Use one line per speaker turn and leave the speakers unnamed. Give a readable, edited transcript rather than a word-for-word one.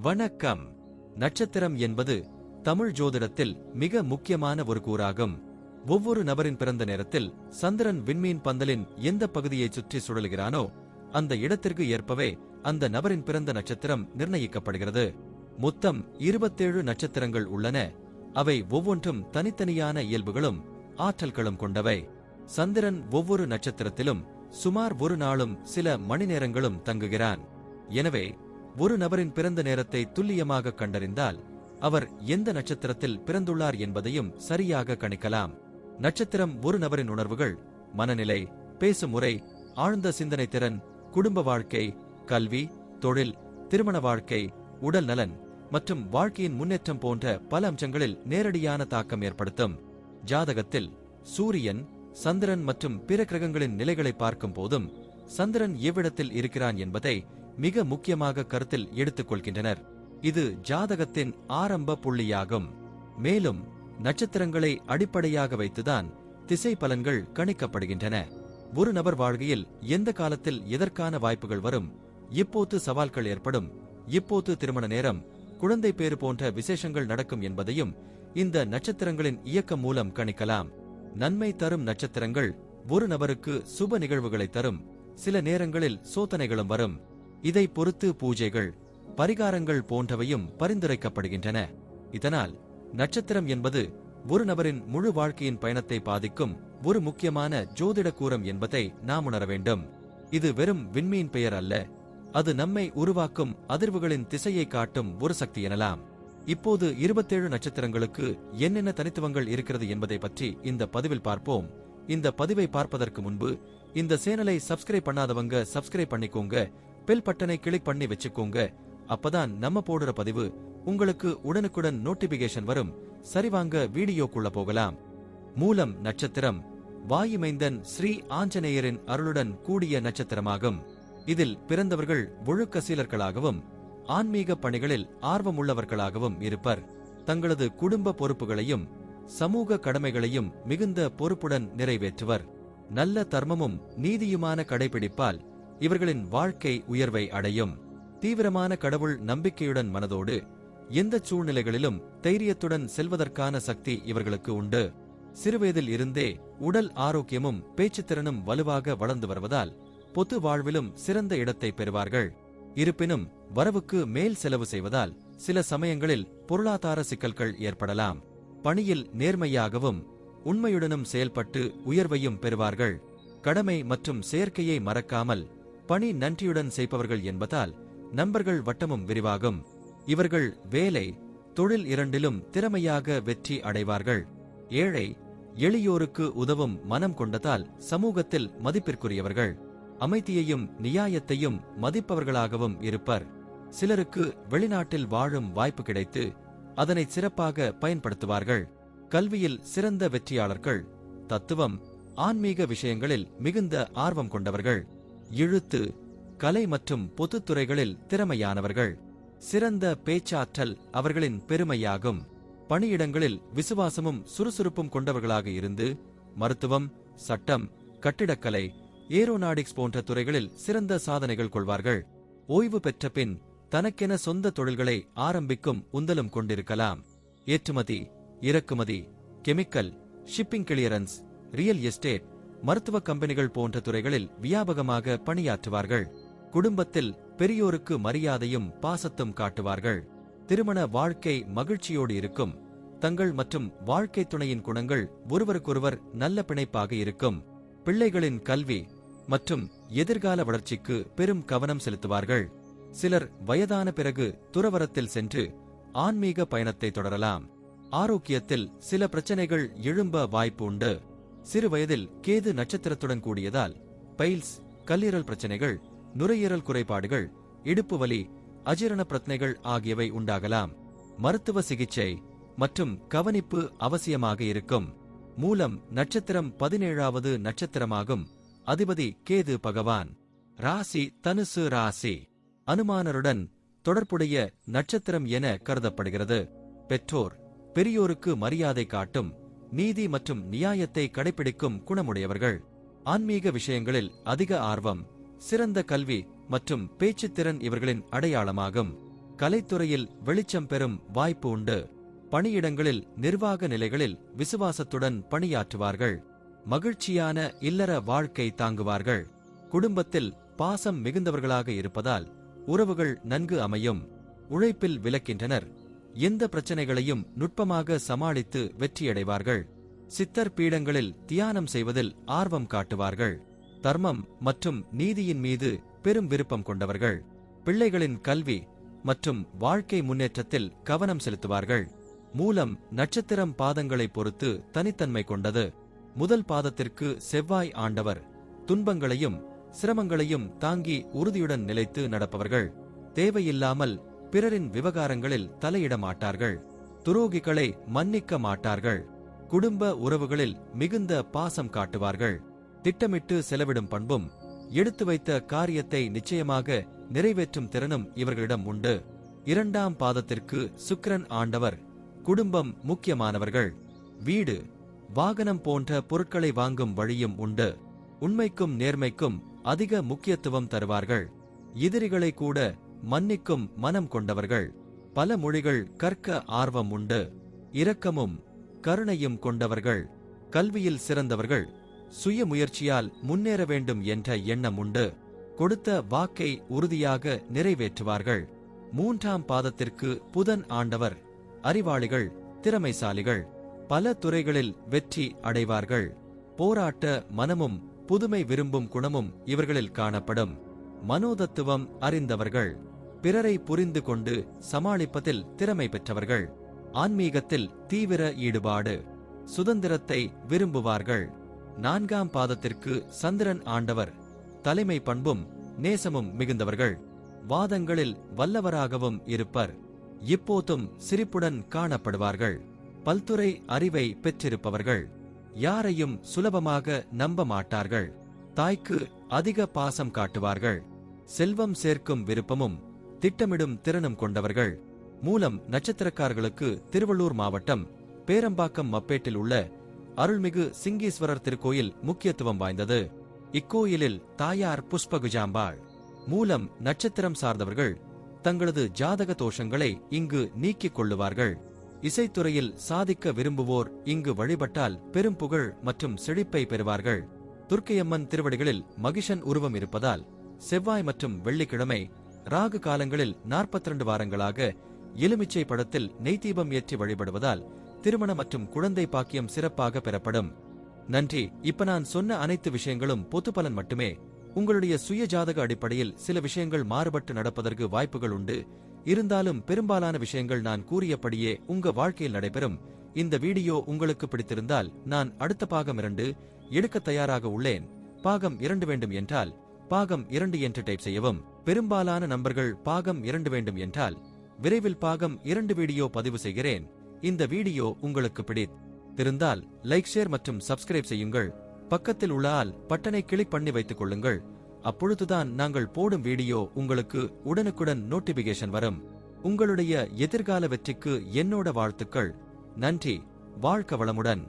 வணக்கம். நட்சத்திரம் என்பது தமிழ் ஜோதிடத்தில் மிக முக்கியமான ஒரு கூறாகும். ஒவ்வொரு நபரின் பிறந்த நேரத்தில் சந்திரன் விண்மீன் பந்தலின் எந்த பகுதியை சுற்றி சுழலுகிறானோ அந்த இடத்திற்கு ஏற்பவே அந்த நபரின் பிறந்த நட்சத்திரம் நிர்ணயிக்கப்படுகிறது. மொத்தம் 27 நட்சத்திரங்கள் உள்ளன. அவை ஒவ்வொன்றும் தனித்தனியான இயல்புகளும் ஆற்றல்களும் கொண்டவை. சந்திரன் ஒவ்வொரு நட்சத்திரத்திலும் சுமார் ஒரு நாளும் சில மணி நேரங்களும் தங்குகிறான். எனவே ஒரு நபரின் பிறந்த நேரத்தை துல்லியமாக கண்டறிந்தால் அவர் எந்த நட்சத்திரத்தில் பிறந்துள்ளார் என்பதையும் சரியாக கணிக்கலாம். நட்சத்திரம் ஒரு நபரின் உணர்வுகள், மனநிலை, பேசும் முறை, ஆழ்ந்த சிந்தனை திறன், குடும்ப வாழ்க்கை, கல்வி, தொழில், திருமண வாழ்க்கை, உடல் நலன் மற்றும் வாழ்க்கையின் முன்னேற்றம் போன்ற பல அம்சங்களில் நேரடியான தாக்கம் ஏற்படுத்தும். ஜாதகத்தில் சூரியன், சந்திரன் மற்றும் பிற கிரகங்களின் நிலைகளை பார்க்கும் போதும் சந்திரன் எவ்விடத்தில் இருக்கிறான் என்பதை மிக முக்கியமாக கருத்தில் எடுத்துக் கொள்கின்றனர். இது ஜாதகத்தின் ஆரம்ப புள்ளியாகும். மேலும் நட்சத்திரங்களை அடிப்படையாக வைத்துதான் திசை பலன்கள் கணிக்கப்படுகின்றன. ஒரு நபர் வாழ்க்கையில் எந்த காலத்தில் எதற்கான வாய்ப்புகள் வரும், எப்போது சவால்கள் ஏற்படும், எப்போது திருமண நேரம், குழந்தை பேறு போன்ற விசேஷங்கள் நடக்கும் என்பதையும் இந்த நட்சத்திரங்களின் இயக்கம் மூலம் கணிக்கலாம். நன்மை தரும் நட்சத்திரங்கள் ஒரு நபருக்கு சுப நிகழ்வுகளை தரும். சில நேரங்களில் சோதனைகளும் வரும். இதை பொறுத்து பூஜைகள், பரிகாரங்கள் போன்றவையும் பரிந்துரைக்கப்படுகின்றன. இதனால் நட்சத்திரம் என்பது ஒரு நபரின் முழு வாழ்க்கையின் பயணத்தை பாதிக்கும் ஒரு முக்கியமான ஜோதிட கூறம் என்பதை நாம் உணர வேண்டும். இது வெறும் விண்மீன் பெயர் அல்ல, அது நம்மை உருவாக்கும் அதிர்வுகளின் திசையை காட்டும் ஒரு சக்தி எனலாம். இப்போது 27 நட்சத்திரங்களுக்கு என்னென்ன தனித்துவங்கள் இருக்கிறது என்பதை பற்றி இந்த பதிவில் பார்ப்போம். இந்த பதிவை பார்ப்பதற்கு முன்பு இந்த சேனலை சப்ஸ்கிரைப் பண்ணாதவங்க சப்ஸ்கிரைப் பண்ணிக்கோங்க, பெல் பட்டனை கிளிக் பண்ணி வச்சுக்கோங்க. அப்பதான் நம்ம போடுற பதிவு உங்களுக்கு உடனுக்குடன் நோட்டிபிகேஷன் வரும். சரிவாங்க வீடியோக்குள்ள போகலாம். மூலம் நட்சத்திரம் வாயுமைந்தன் ஸ்ரீ ஆஞ்சநேயரின் அருளுடன் கூடிய நட்சத்திரமாகும். இதில் பிறந்தவர்கள் ஒழுக்க சீலர்களாகவும் ஆன்மீக பணிகளில் ஆர்வமுள்ளவர்களாகவும் இருப்பர். தங்களது குடும்ப பொறுப்புகளையும் சமூக கடமைகளையும் மிகுந்த பொறுப்புடன் நிறைவேற்றுவர். நல்ல தர்மமும் நீதியுமான கடைபிடிப்பால் இவர்களின் வாழ்க்கை உயர்வை அடையும். தீவிரமான கடவுள் நம்பிக்கையுடன் மனதோடு எந்த சூழ்நிலைகளிலும் தைரியத்துடன் செல்வதற்கான சக்தி இவர்களுக்கு உண்டு. சிறுவயதில் இருந்தே உடல் ஆரோக்கியமும் பேச்சுத்திறனும் வலுவாக வளர்ந்து வருவதால் பொது வாழ்விலும் சிறந்த இடத்தை பெறுவார்கள். இருப்பினும் வரவுக்கு மேல் செலவு செய்வதால் சில சமயங்களில் பொருளாதார சிக்கல்கள் ஏற்படலாம். பணியில் நேர்மையாகவும் உண்மையுடனும் செயல்பட்டு உயர்வையும் பெறுவார்கள். கடமை மற்றும் செயற்கையை மறக்காமல் பணி நன்றியுடன் செய்பவர்கள் என்பதால் நண்பர்கள் வட்டமும் விரிவாகும். இவர்கள் வேலை, தொழில் இரண்டிலும் திறமையாக வெற்றி அடைவார்கள். ஏழை எளியோருக்கு உதவும் மனம் கொண்டதால் சமூகத்தில் மதிப்பிற்குரியவர்கள். அமைதியையும் நியாயத்தையும் மதிப்பவர்களாகவும் இருப்பர். சிலருக்கு வெளிநாட்டில் வாழும் வாய்ப்பு கிடைத்து அதனை சிறப்பாக பயன்படுத்துவார்கள். கல்வியில் சிறந்த வெற்றியாளர்கள். தத்துவம், ஆன்மீக விஷயங்களில் மிகுந்த ஆர்வம் கொண்டவர்கள். எழுத்து, கலை மற்றும் பொதுத்துறைகளில் திறமையானவர்கள். சிறந்த பேச்சாற்றல் அவர்களின் பெருமையாகும். பணியிடங்களில் விசுவாசமும் சுறுசுறுப்பும் கொண்டவர்களாக இருந்து மருத்துவம், சட்டம், கட்டிடக்கலை, ஏரோநாடிக்ஸ் போன்ற துறைகளில் சிறந்த சாதனைகள் கொள்வார்கள். ஓய்வு பெற்ற பின் தனக்கென சொந்த தொழில்களை ஆரம்பிக்கும் உந்தலும் கொண்டிருக்கலாம். ஏற்றுமதி, இறக்குமதி, chemical, shipping clearance, real estate, மருத்துவ கம்பெனிகள் போன்ற துறைகளில் வியாபகமாக பணியாற்றுவார்கள். குடும்பத்தில் பெரியோருக்கு மரியாதையும் பாசத்தும் காட்டுவார்கள். திருமண வாழ்க்கை மகிழ்ச்சியோடு இருக்கும். தங்கள் மற்றும் வாழ்க்கை துணையின் குணங்கள் ஒருவருக்கொருவர் நல்ல பிணைப்பாக இருக்கும். பிள்ளைகளின் கல்வி மற்றும் எதிர்கால வளர்ச்சிக்கு பெரும் கவனம் செலுத்துவார்கள். சிலர் வயதான பிறகு துறவரத்தில் சென்று ஆன்மீக பயணத்தை தொடரலாம். ஆரோக்கியத்தில் சில பிரச்சனைகள் எழும்ப வாய்ப்பு உண்டு. சிறு வயதில் கேது நட்சத்திரத்துடன் கூடியதால் பைல்ஸ், கல்லீரல் பிரச்சனைகள், நுரையீரல் குறைபாடுகள், இடுப்பு வலி, அஜீரண பிரச்சனைகள் ஆகியவை உண்டாகலாம். மருத்துவ சிகிச்சை மற்றும் கவனிப்பு அவசியமாக இருக்கும். மூலம் நட்சத்திரம் 17வது நட்சத்திரமாகும். அதிபதி கேது பகவான். ராசி தனுசு ராசி. அனுமானருடன் தொடர்புடைய நட்சத்திரம் என கருதப்படுகிறது. பெற்றோர், பெரியோருக்கு மரியாதை காட்டும், நீதி மற்றும் நியாயத்தை கடைபிடிக்கும் குணமுடையவர்கள். ஆன்மீக விஷயங்களில் அதிக ஆர்வம், சிறந்த கல்வி மற்றும் பேச்சுத்திறன் இவர்களின் அடையாளமாகும். கலைத்துறையில் வெளிச்சம் பெறும் வாய்ப்பு உண்டு. பணியிடங்களில் நிர்வாக நிலைகளில் விசுவாசத்துடன் பணியாற்றுவார்கள். மகிழ்ச்சியான இல்லற வாழ்க்கை தாங்குவார்கள். குடும்பத்தில் பாசம் மிகுந்தவர்களாக இருப்பதால் உறவுகள் நன்கு அமையும். உழைப்பில் விலக்கின்றனர். எந்த பிரச்சனைகளையும் நுட்பமாக சமாளித்து வெற்றியடைவார்கள். சித்தர் பீடங்களில் தியானம் செய்வதில் ஆர்வம் காட்டுவார்கள். தர்மம் மற்றும் நீதியின் மீது பெரும் விருப்பம் கொண்டவர்கள். பிள்ளைகளின் கல்வி மற்றும் வாழ்க்கை முன்னேற்றத்தில் கவனம் செலுத்துவார்கள். மூலம் நட்சத்திரம் பாதங்களைப் பொறுத்து தனித்தன்மை கொண்டது. முதல் பாதத்திற்கு செவ்வாய் ஆண்டவர். துன்பங்களையும் சிரமங்களையும் தாங்கி உறுதியுடன் நிலைத்து நடப்பவர்கள். தேவையில்லாமல் பிறரின் விவகாரங்களில் தலையிட மாட்டார்கள். துரோகிகளை மன்னிக்க மாட்டார்கள். குடும்ப உறவுகளில் மிகுந்த பாசம் காட்டுவார்கள். திட்டமிட்டு செலவிடும் பண்பும் எடுத்து வைத்த காரியத்தை நிச்சயமாக நிறைவேற்றும் திறனும் இவர்களிடம் உண்டு. இரண்டாம் பாதத்திற்கு சுக்கிரன் ஆண்டவர். குடும்பம் முக்கியமானவர்கள். வீடு வாகனம் போன்ற பொருட்களை வாங்கும் வழியும் உண்டு. உண்மைக்கும் நேர்மைக்கும் அதிக முக்கியத்துவம் தருவார்கள். எதிரிகளை கூட மன்னிக்கும் மனம் கொண்டவர்கள். பல மொழிகள் கற்க ஆர்வம் உண்டு. இரக்கமும் கருணையும் கொண்டவர்கள். கல்வியில் சிறந்தவர்கள். சுய முயற்சியால் முன்னேற வேண்டும் என்ற எண்ணம் உண்டு. கொடுத்த வாக்கை உறுதியாக நிறைவேற்றுவார்கள். மூன்றாம் பாதத்திற்கு புதன் ஆண்டவர். அறிவாளிகள், திறமைசாலிகள். பல துறைகளில் வெற்றி அடைவார்கள். போராட்ட மனமும் புதுமை விரும்பும் குணமும் இவர்களில் காணப்படும். மனோதத்துவம் அறிந்தவர்கள். பிறரை புரிந்து கொண்டு சமாளிப்பதில் திறமை பெற்றவர்கள். ஆன்மீகத்தில் தீவிர ஈடுபாடு. சுதந்திரத்தை விரும்புவார்கள். நான்காம் பாதத்திற்கு சந்திரன் ஆண்டவர். தலைமை பண்பும் நேசமும் மிகுந்தவர்கள். வாதங்களில் வல்லவராகவும் இருப்பர். இப்போதும் சிரிப்புடன் காணப்படுவார்கள். பல்துறை அறிவை பெற்றிருப்பவர்கள். யாரையும் சுலபமாக நம்ப மாட்டார்கள். தாய்க்கு அதிக பாசம் காட்டுவார்கள். செல்வம் சேர்க்கும் விருப்பமும் திட்டமிடும் திறனும் கொண்டவர்கள். மூலம் நட்சத்திரக்காரர்களுக்கு திருவள்ளூர் மாவட்டம் பேரம்பாக்கம் மப்பேட்டில் உள்ள அருள்மிகு சிங்கீஸ்வரர் திருக்கோயில் முக்கியத்துவம் வாய்ந்தது. இக்கோயிலில் தாயார் புஷ்பகுஜாம்பாள். மூலம் நட்சத்திரம் சார்ந்தவர்கள் தங்களது ஜாதக தோஷங்களை இங்கு நீக்கிக் கொள்ளுவார்கள். இசைத்துறையில் சாதிக்க விரும்புவோர் இங்கு வழிபட்டால் பெரும் புகழ் மற்றும் செழிப்பை பெறுவார்கள். துர்க்கையம்மன் திருவடிகளில் மகிஷன் உருவம் இருப்பதால் செவ்வாய் மற்றும் வெள்ளிக்கிழமை ராகு காலங்களில் 42 வாரங்களாக எலுமிச்சை படத்தில் நெய்தீபம் ஏற்றி வழிபடுவதால் திருமண மற்றும் குழந்தை பாக்கியம் சிறப்பாக பெறப்படும். நன்றி. இப்ப நான் சொன்ன அனைத்து விஷயங்களும் பொது பலன் மட்டுமே. உங்களுடைய சுய ஜாதக அடிப்படையில் சில விஷயங்கள் மாறுபட்டு நடப்பதற்கு வாய்ப்புகள் உண்டு. இருந்தாலும் பெரும்பாலான விஷயங்கள் நான் கூறியபடியே உங்க வாழ்க்கையில் நடைபெறும். இந்த வீடியோ உங்களுக்கு பிடித்திருந்தால் நான் அடுத்த பாகம் 2 எடுக்க தயாராக உள்ளேன். பாகம் 2 வேண்டும் என்றால் பாகம் 2 என்று டைப் செய்யவும். பெரும்பாலான நண்பர்கள் பாகம் 2 வேண்டும் என்றால் விரைவில் பாகம் 2 வீடியோ பதிவு செய்கிறேன். இந்த வீடியோ உங்களுக்கு பிடித்திருந்தால் லைக், ஷேர் மற்றும் சப்ஸ்கிரைப் செய்யுங்கள். பக்கத்தில் உள்ள ஆல் பட்டனை கிளிக் பண்ணி வைத்துக் கொள்ளுங்கள். அப்பொழுதுதான் நாங்கள் போடும் வீடியோ உங்களுக்கு உடனுக்குடன் நோட்டிபிகேஷன் வரும். உங்களுடைய எதிர்கால வெற்றிக்கு என்னோட வாழ்த்துக்கள். நன்றி. வாழ்க வளமுடன்.